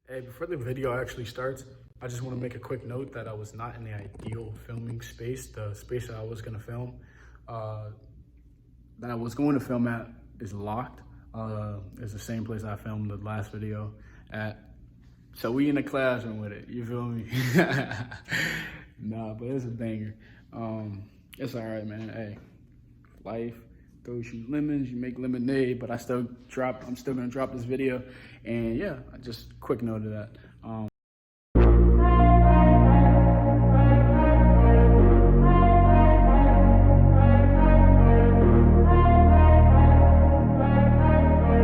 Hey, before the video actually starts, I just want to make a quick note that I was not in the ideal filming space. The space that I was going to film, that I was going to film at is locked. It's the same place I filmed the last video at. So we in the classroom with it, you feel me? Nah, but it's a banger. It's all right, man. Hey, life throws you lemons, you make lemonade, but I'm still gonna drop this video. And yeah, just quick note of that.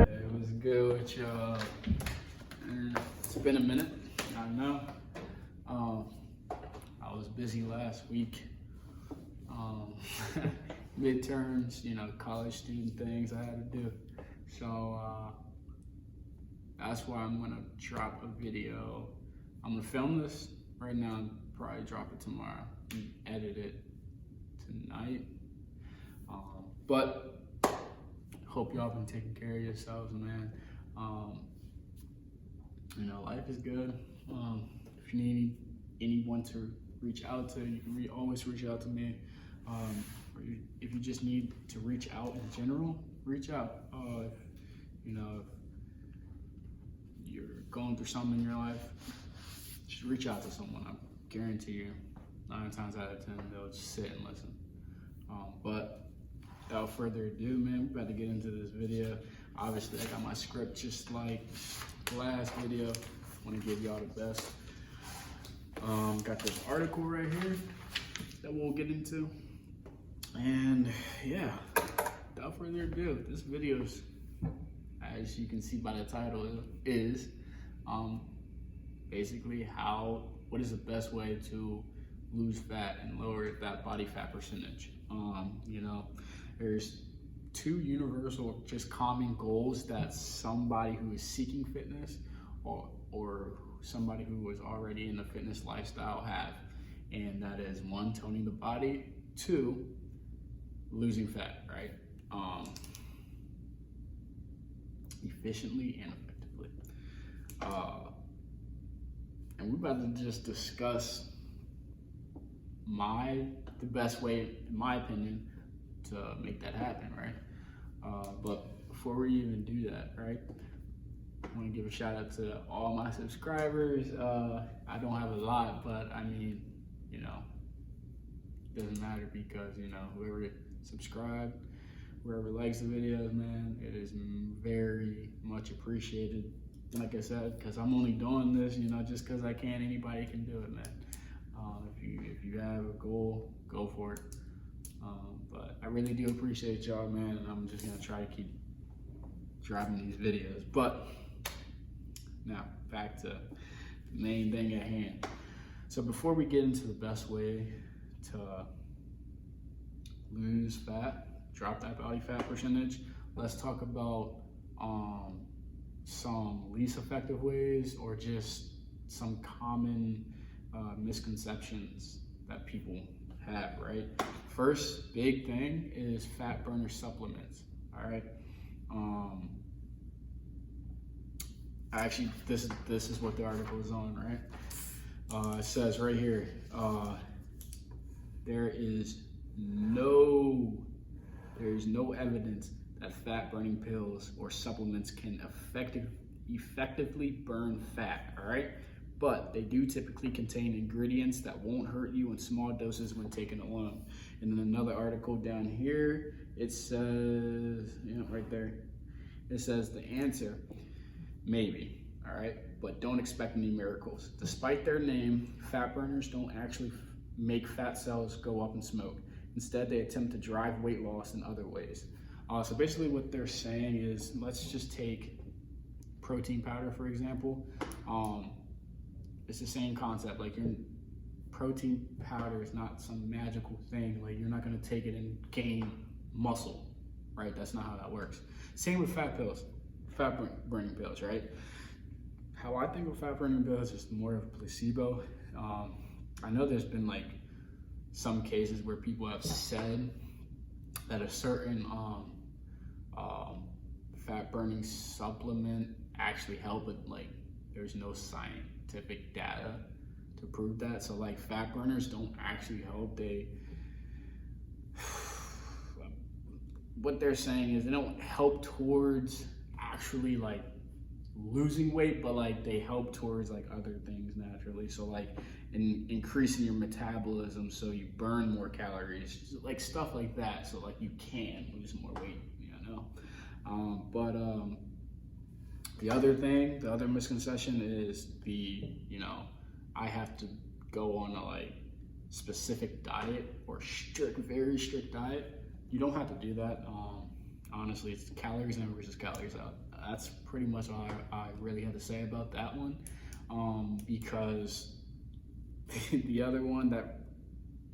It was good with y'all. It's been a minute, I know. I was busy last week. Midterms, college student things I had to do. So that's why I'm gonna drop a video. I'm gonna film this right now and probably drop it tomorrow and edit it tonight. But hope y'all been taking care of yourselves, man. Life is good. If you need anyone to reach out to, you can always reach out to me. Or if you just need to reach out in general, reach out. If you're going through something in your life, just reach out to someone. I guarantee you, 9 times out of 10, they'll just sit and listen. But without further ado, man, we're about to get into this video. Obviously, I got my script just like the last video. I want to give y'all the best. Got this article right here that we'll get into. And yeah, without further ado, this video is, as you can see by the title, is basically what is the best way to lose fat and lower that body fat percentage. There's 2 universal, just common goals that somebody who is seeking fitness or somebody who is already in the fitness lifestyle have. And that is 1, toning the body, 2, losing fat, right? Efficiently and effectively. And we're about to just discuss the best way, in my opinion, to make that happen, right? But before we even do that, right, I want to give a shout out to all my subscribers. I don't have a lot, but I mean, it doesn't matter because, whoever subscribed, whoever likes the videos, man, it is very much appreciated. Like I said, because I'm only doing this, just because I can, anybody can do it, man. If you have a goal, go for it. But I really do appreciate y'all, man, and I'm just gonna try to keep dropping these videos. But now, back to the main thing at hand. So before we get into the best way to lose fat, drop that body fat percentage, let's talk about some least effective ways or just some common misconceptions that people have, right? First big thing is fat burner supplements, all right? Actually, this is what the article is on, right? It says right here, there is no evidence that fat burning pills or supplements can effectively burn fat, all right? But they do typically contain ingredients that won't hurt you in small doses when taken alone. And then another article down here, it says, right there, it says the answer, maybe, all right? But don't expect any miracles. Despite their name, fat burners don't actually make fat cells go up in smoke. Instead, they attempt to drive weight loss in other ways. So basically what they're saying is, let's just take protein powder, for example. It's the same concept. Like, your protein powder is not some magical thing. Like, you're not gonna take it and gain muscle, right? That's not how that works. Same with fat pills, fat burning pills, right? How I think of fat burning pills is more of a placebo. I know there's been like some cases where people have said that a certain fat burning supplement actually help with like there's no scientific data to prove that. So like fat burners don't actually help. What they're saying is they don't help towards actually like losing weight, but like they help towards like other things naturally. So like increasing your metabolism so you burn more calories, like stuff like that. So like you can lose more weight, the other misconception is I have to go on a like specific diet or very strict diet. You don't have to do that. Honestly, it's calories in versus calories out. That's pretty much all I really had to say about that one. Because the other one that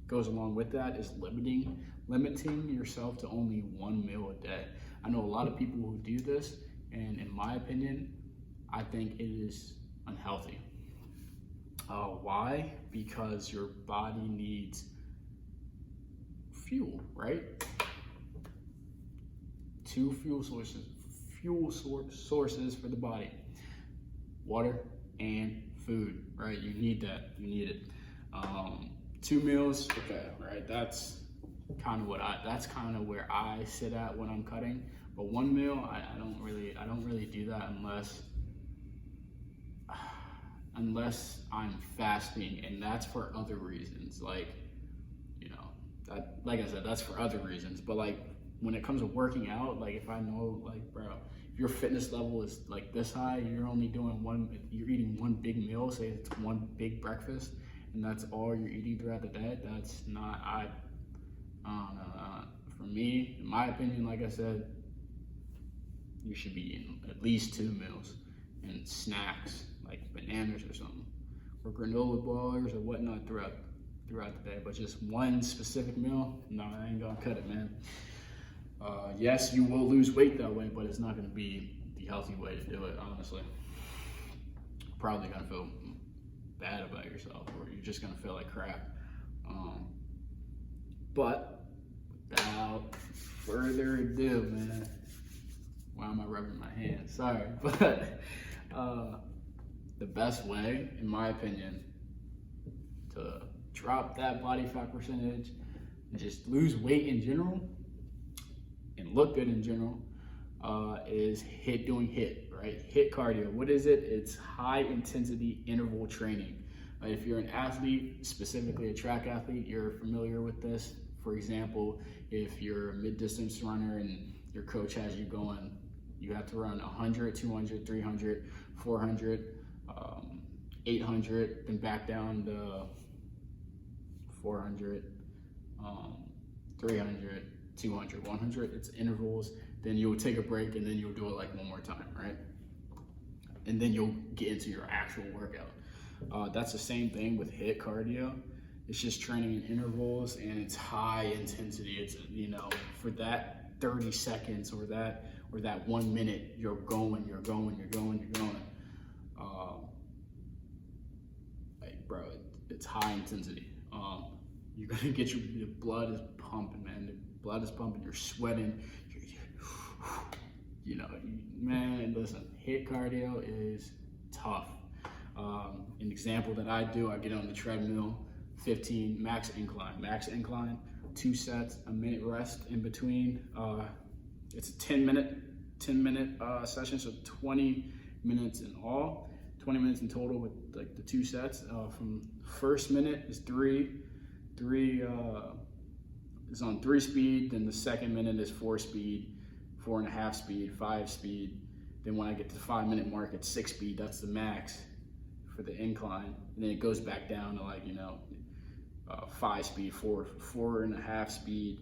goes along with that is limiting yourself to only one meal a day. I know a lot of people who do this, and in my opinion, I think it is unhealthy. Why? Because your body needs fuel, right? Two fuel sources for the body: water and food, right? You need that. You need it. 2 meals, okay, right? That's kind of where I sit at when I'm cutting. But 1 meal, I don't really do that unless I'm fasting, and that's for other reasons. Like I said, that's for other reasons. But like when it comes to working out, like if I know, like, bro, if your fitness level is like this high, you're eating one big meal, say it's one big breakfast, and that's all you're eating throughout the day, that's not, I don't know, for me, in my opinion, like I said, you should be eating at least 2 meals and snacks, like bananas or something, or granola bars or whatnot throughout the day. But just one specific meal, no, I ain't gonna cut it, man. Yes, you will lose weight that way, but it's not gonna be the healthy way to do it, honestly. Probably gonna feel bad about yourself, or you're just gonna feel like crap. But without further ado, man, why am I rubbing my hands? Sorry, but the best way, in my opinion, to drop that body fat percentage and just lose weight in general and look good in general is doing HIIT, right? HIIT cardio. What is it? It's high intensity interval training. If you're an athlete, specifically a track athlete, you're familiar with this. For example, if you're a mid-distance runner and your coach has you going, you have to run 100, 200, 300, 400, 800, then back down to 400, 300, 200, 100. It's intervals. Then you'll take a break, and then you'll do it like one more time, right? And then you'll get into your actual workout. That's the same thing with HIIT cardio. It's just training in intervals, and it's high intensity. It's, for that 30 seconds or that 1 minute, you're going. Bro, it's high intensity. You're gonna get the blood is pumping, man. The blood is pumping. You're sweating. Man, listen. HIIT cardio is tough. An example that I do, I get on the treadmill, 15 max incline, 2 sets, a minute rest in between. It's a 10 minute session, so 20 minutes in all, 20 minutes in total with like the 2 sets. From first minute is three is on 3 speed, then the second minute is 4 speed, 4.5 speed, 5 speed. Then when I get to the 5 minute mark, it's 6 speed. That's the max for the incline, and then it goes back down to like 5 speed, 4.5 speed,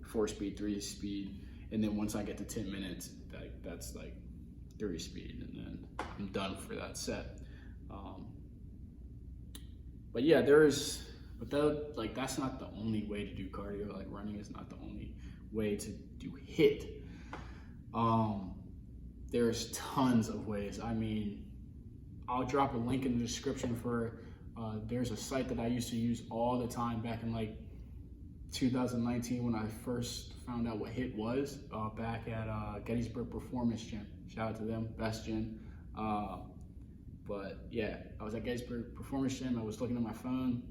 4 speed, 3 speed, and then once I get to 10 minutes, that's like 3 speed, and then I'm done for that set. But yeah, that's not the only way to do cardio. Like running is not the only way to do HIIT. There's tons of ways. I mean, I'll drop a link in the description for, there's a site that I used to use all the time back in like 2019 when I first found out what HIIT was, back at Gettysburg Performance Gym. Shout out to them, best gym. But yeah, I was at Gates Performance Gym. I was looking at my phone.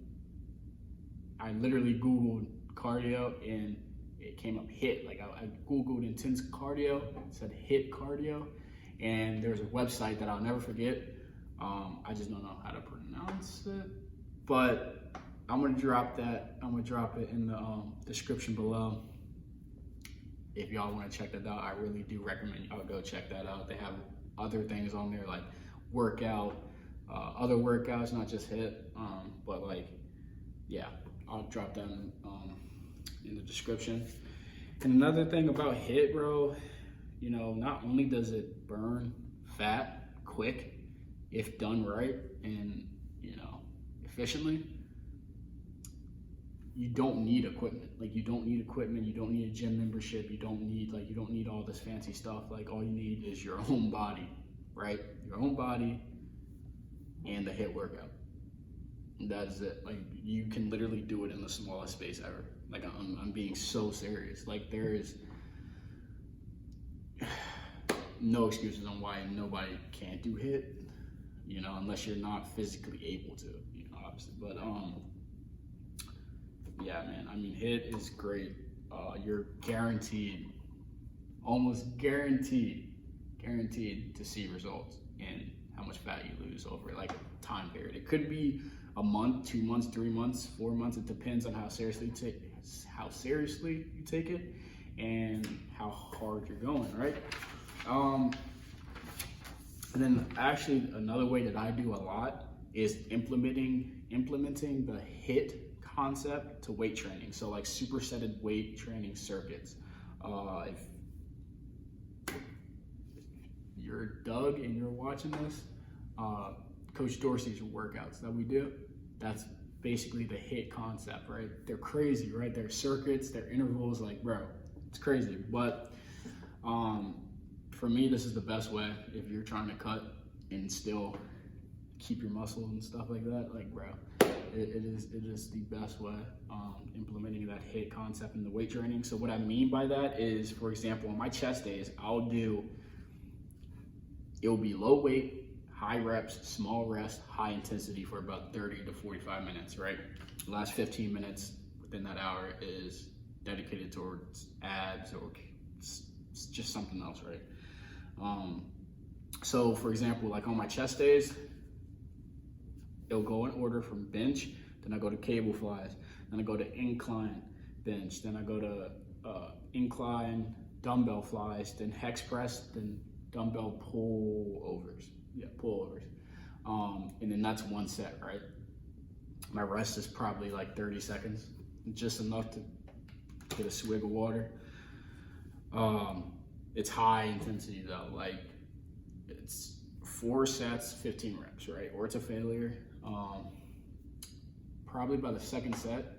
I literally Googled cardio and it came up HIIT. Like I Googled intense cardio, it said HIIT cardio. And there's a website that I'll never forget. I just don't know how to pronounce it. But I'm gonna drop that. I'm gonna drop it in the description below. If y'all wanna check that out, I really do recommend y'all go check that out. They have other things on there like workout, other workouts, not just HIIT. But like, yeah, I'll drop that in the description. And another thing about HIIT, bro, you know, not only does it burn fat quick, if done right and, you know, efficiently, you don't need equipment. Like you don't need equipment, you don't need a gym membership, you don't need all this fancy stuff. Like all you need is your own body, right? Your own body and the HIIT workout. That is it. Like you can literally do it in the smallest space ever. Like I'm being so serious. Like there is no excuses on why nobody can't do HIIT, you know, unless you're not physically able to, you know, obviously. But yeah, man, I mean, HIIT is great. You're guaranteed, almost guaranteed to see results in how much fat you lose over like a time period. It could be a month, 2 months, 3 months, 4 months. It depends on how seriously you take it and how hard you're going, right? And then actually another way that I do a lot is implementing the HIIT concept to weight training. So like supersetted weight training circuits. If you're Doug and you're watching this, Coach Dorsey's workouts that we do, that's basically the HIIT concept, right? They're crazy, right? They're circuits, they're intervals, like, bro, it's crazy. But for me, this is the best way if you're trying to cut and still keep your muscle and stuff like that. Like, bro, it is the best way, implementing that HIIT concept in the weight training. So what I mean by that is, for example, on my chest days, it'll be low weight, high reps, small rest, high intensity for about 30 to 45 minutes, right? The last 15 minutes within that hour is dedicated towards abs or just something else, right? So for example, like on my chest days, it'll go in order from bench, then I go to cable flies, then I go to incline bench, then I go to incline dumbbell flies, then hex press, then dumbbell pull overs. Yeah, pull overs. And then that's one set, right? My rest is probably like 30 seconds, just enough to get a swig of water. It's high intensity though, like it's 4 sets, 15 reps, right? Or it's a failure. Probably by the second set,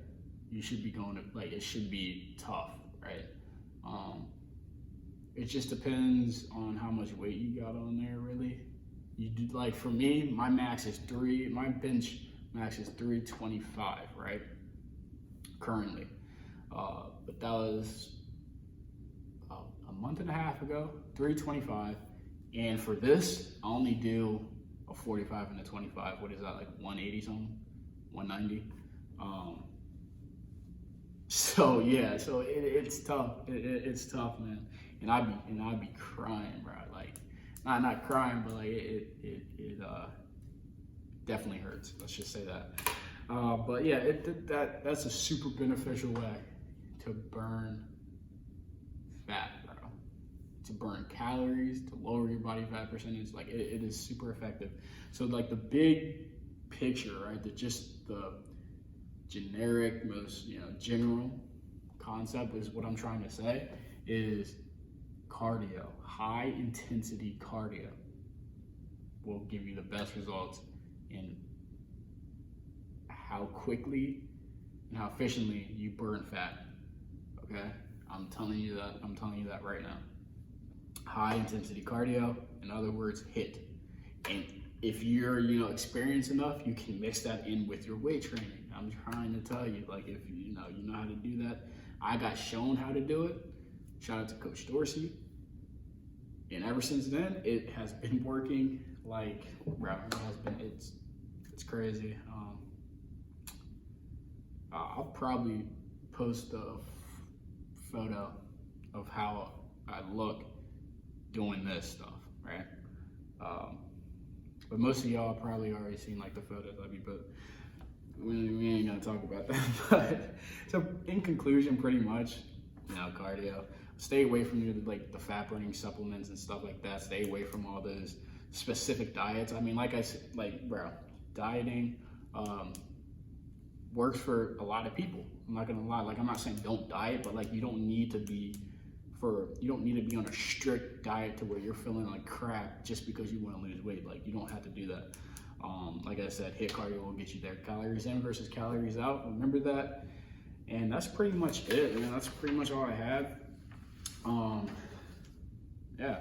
you should be going to, like, it should be tough, right? It just depends on how much weight you got on there, really. You do, like for me, my bench max is 325, right? Currently. But that was a month and a half ago, 325. And for this, I only do a 45 and a 25. What is that, like 180 something? 190? So yeah, so it's tough. It's tough, man. And I'd be crying, bro. Like, not crying, but like it definitely hurts. Let's just say that. But yeah, that's a super beneficial way to burn fat, bro. To burn calories, to lower your body fat percentage. Like it is super effective. So like the big picture, right? The generic, most general concept is what I'm trying to say is cardio. High intensity cardio will give you the best results in how quickly and how efficiently you burn fat. Okay, I'm telling you that right now. High intensity cardio, in other words, HIIT. And if you're experienced enough, you can mix that in with your weight training. I'm trying to tell you, like, if you know how to do that. I got shown how to do it. Shout out to Coach And ever since then, it has been working like, bro, it has crazy. I'll probably post a photo of how I look doing this stuff, right? But most of y'all probably already seen like the photos of me, but we ain't gonna talk about that. But so in conclusion, pretty much, cardio. Stay away from the fat burning supplements and stuff like that. Stay away from all those specific diets. I mean, like I said, bro, dieting works for a lot of people. I'm not gonna lie. I'm not saying don't diet, but you don't need to be on a strict diet to where you're feeling like crap just because you want to lose weight. You don't have to do that. Like I said, HIIT cardio will get you there. Calories in versus calories out. Remember that. And that's pretty much it, man. That's pretty much all I have. Yeah.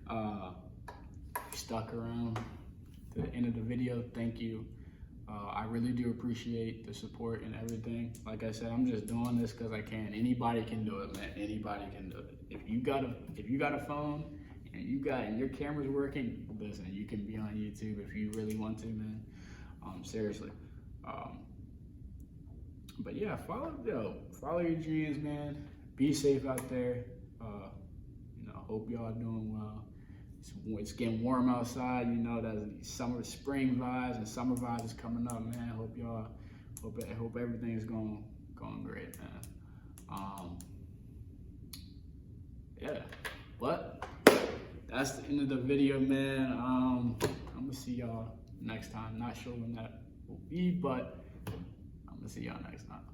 If you stuck around to the end of the video, thank you. I really do appreciate the support and everything. Like I said, I'm just doing this because I can. Anybody can do it, man. Anybody can do it. If you got a phone and your camera's working, listen, you can be on YouTube if you really want to, man. Seriously. But yeah, follow your dreams, man. Be safe out there. Hope y'all doing well. It's getting warm outside. That's spring vibes and summer vibes is coming up, man. Hope everything's going great, man. Yeah, but that's the end of the video, man. I'm gonna see y'all next time. Not sure when that will be, but I'm gonna see y'all next time.